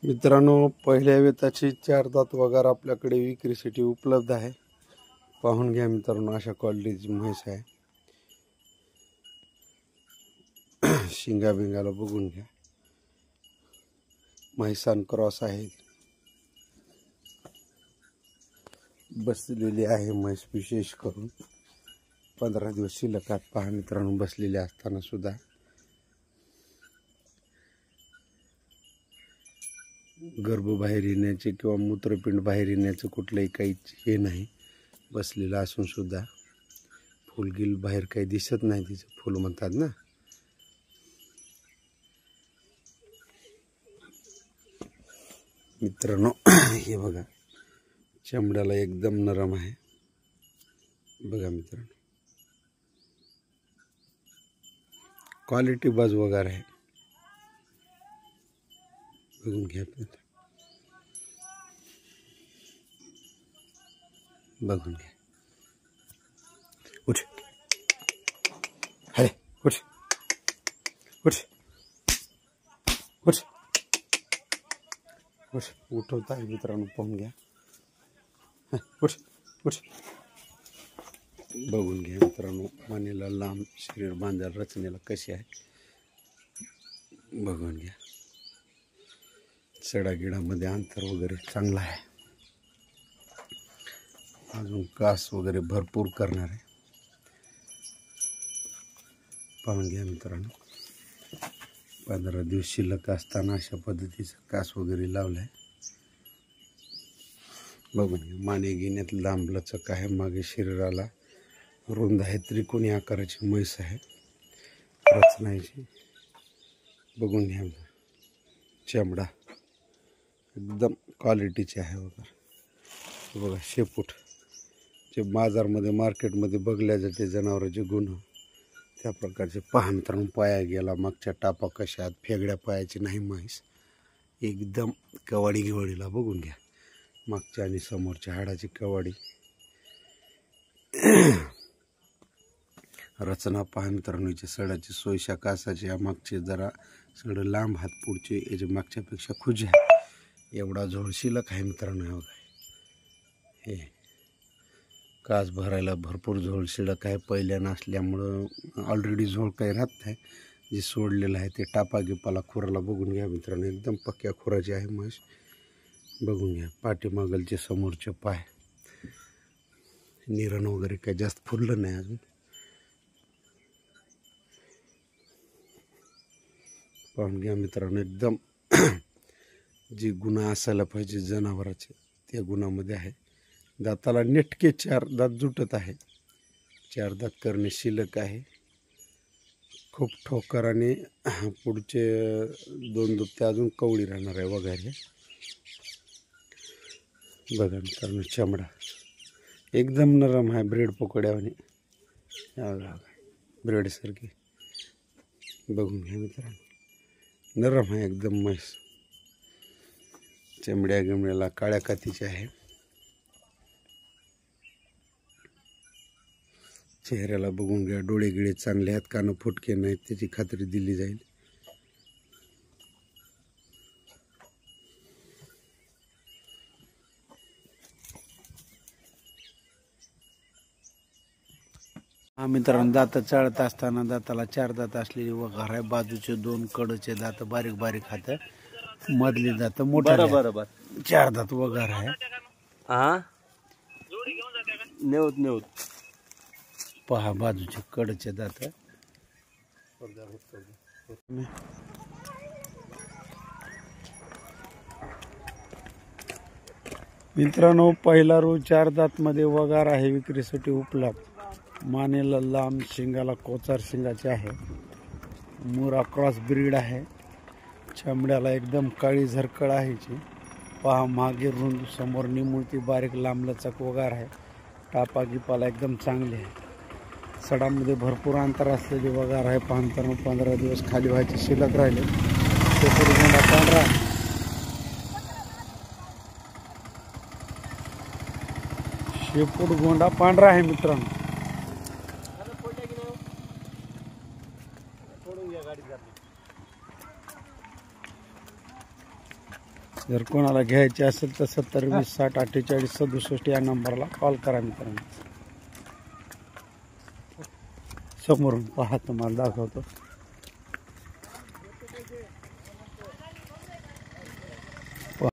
मित्रांनो, पहिल्या वेताची 4 दात वगार आपल्याकडे विक्रीसाठी उपलब्ध आहे. पाहून घ्या मित्रांनो, अशा क्वालिटीची म्हैस आहे. शिंगा बिंगाला बघून घ्या. म्हैसान क्रॉस आहे, बसलेली आहे म्हैस. विशेष करून 15 दिवस शिल्लक आहेत. पहा मित्रांनो, बसलेले असताना सुद्धा गर्भ बाहेर येण्याचे किंवा मूत्रपिंड बाहेर येण्याचं कुठलंही काही हे नाही. बसलेलं असून सुद्धा फुलगिल बाहेर काही दिसत नाही. तिचं फुल म्हणतात ना. मित्रांनो, हे बघा, चमड्याला एकदम नरम आहे. बघा मित्रांनो, क्वालिटी बाज वगैरे आहे. बघून घ्या, बघून घ्या. उठ, अरे उठ उठ उठ उठ. उठवत आहे मित्रांनो, पाहून घ्या. उठ उठ. बघून घ्या मित्रांनो, मानेला लांब, शरीर बांधायला रचनेला कशी आहे बघून घ्या. सडागिडामध्ये अंतर वगैरे चांगला आहे. अजून कास वगैरे भरपूर करणार आहे. पाहून घ्या मित्रांनो, 15 दिवस शिल्लक असताना अशा पद्धतीचं कास वगैरे लावलं आहे. बघून घ्या. माने घेण्यात लांब लचक आहे. मागे शरीराला रुंद आहे. त्रिकोणी आकाराची म्हैस आहे रचनाची. बघून घ्या. चमडा एकदम क्वालिटीचे आहे वगैरे. बघा, शेपूट जे बाजारमध्ये मार्केटमध्ये बघल्या जाते जनावरांचे गुण, त्या प्रकारचे. पहा मित्रांनो, पाया गेला, मागच्या टापा कशा आहेत. फेगड्या पायाची नाही म्हैस. एकदम कवाडी गिवाडीला बघून घ्या. मागच्या आणि समोरच्या हाडाची कवाडी. रचना पहा मित्रांनो, याची सडाची सोयशा कासाची. या मागचे जरा सड लांब हात, पुढचे याच्या मागच्यापेक्षा खुजे आहे. एवढा झोळ शिल्लक आहे मित्रांनो. हे कास भरायला भरपूर झोळ शिल्लक आहे. पहिल्या नसल्यामुळं ऑलरेडी झोळ काही राहत नाही. जे सोडलेलं आहे ते टापा गिपाला खुराला बघून घ्या मित्रांनो. एकदम पक्क्या खुराची आहे म्हैस. बघून घ्या. पाठीमागलचे समोरचे पाय, निरण वगैरे काही जास्त फुललं नाही अजून. पाहून घ्या मित्रांनो, एकदम जे गुण असायला पाहिजे जनावराचे त्या गुणामध्ये आहे. दाताला नेटके 4 दात जुटत आहे. 4 दात करणे शिल्लक आहे. खूप ठोकराने पुढचे 2 दुभते अजून कवडी राहणार आहे वगैरे. बघा मित्रांनो, चमडा एकदम नरम आहे. ब्रेड पकोड्यावाने, ब्रेड सारखी. बघून घ्या मित्रांनो, नरम आहे एकदम म्हैस. चमड्या गिमड्याला काळ्या कातीची आहे. चेहऱ्याला बघून घ्या. डोळे गिळे चांगले आहेत. कानं फुटके नाहीत, त्याची खात्री दिली जाईल. हा मित्रांनो, दात चाळत असताना दाताला 4 दात असलेली वगार आहे. बाजूचे 2 कडचे दात बारीक बारीक हात, मधली दात मोठा. बरोबर 4 दात वगार आहे. हा, नेऊत पहा बाजूचे कडचे दात. मित्रांनो, पहिला रो 4 दात मध्ये वगार आहे, विक्रीसाठी उपलब्ध. मानेला लांब, शिंगाला कोचार शिंगाचे आहे. मुरा क्रॉस ब्रीड आहे. चमड्याला एकदम काळी झरकळ आहे. पहा, मागे रुंद, समोर निमुळती बारीक लांब लचक वगार आहे. टापा गिपाला एकदम चांगले आहे. सडामध्ये भरपूर अंतर असलेली वगार आहे. पाहताना 15 दिवस खाली व्हायचे शिल्लक राहिले. शेपूट गोंडा पांढरा, शेपूट गोंडा पांढरा आहे मित्रांनो. जर कोणाला घ्यायचे असेल तर 70 20 60 48 67 या नंबरला कॉल करा मित्रांनो. समोरून पहा तुम्हाला दाखवतो.